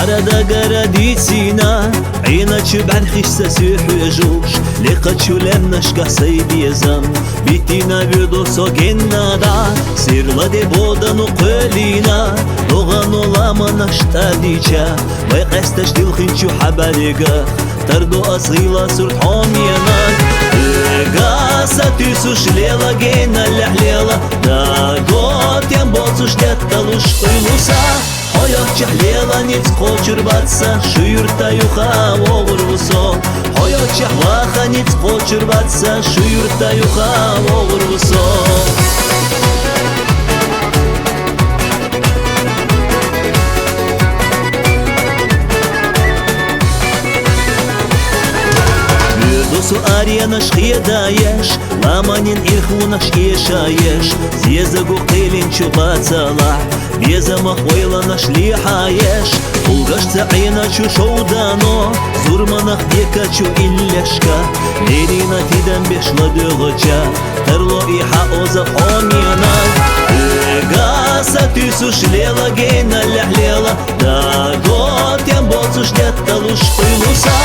حردا قرديتينا عينك بعد خشة سيحوجوش لقد شو لم نشكح سيدي زم بيتينا بيدو سوقنا دا سير لدي بودا نقلينا لغانو لاما نشتاديشا ويقستش دلخنشو حباليقا تردو أصغيلا سرت حومينا قاسة تيسوش ليلا جينا اللحليلا دا قوت ينبوتوش تتلوش طيلوسا Hayat lelanet koçurbatsa şu yurtta yuha olurso Hayat lahanet koçurbatsa şu yurtta yuha olurso Dosu arena şkiyadayeş Lamanin irhuna şkiyeshayeş Zezagu qilin çubatsalah Беза махойла нашли хаеш Улгашца айна чу шоудано Зурманах дека чу иллешка Лерина тидан бешла дөгоча Тарло иха оза хомина Гаса тюсуш лела гейна ляхлела Да гот ям боцуш детталуш туйлуса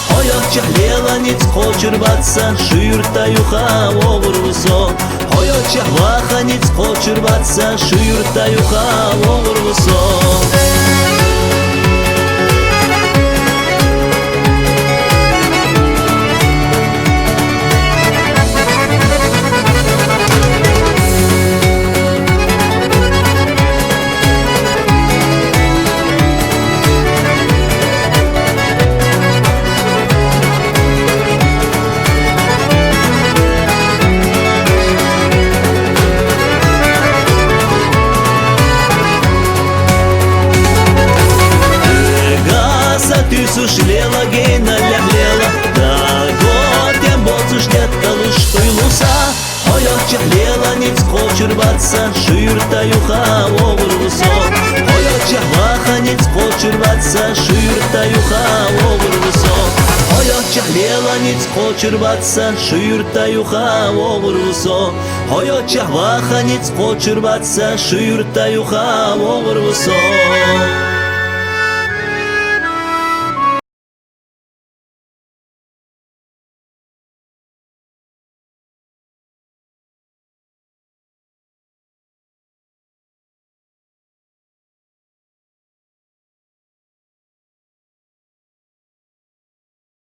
Hayat lела ниц koçurbatsa şu yurtta yuha olurso Hayat laha ниц koçurbatsa şu yurtta yuha olurso Тюсуш лела гейна ляхлела Да гот ям боцуш детталуш туйлуса Hayat lела ниц koçurbatsa şu yurtta yuha olurso Hayat laha ниц koçurbatsa şu yurtta yuha olurso Hayat lela ниц koçurbatsa şu yurtta yuha olurso Hayat laha ниц koçurbatsa şu yurtta yuha olurso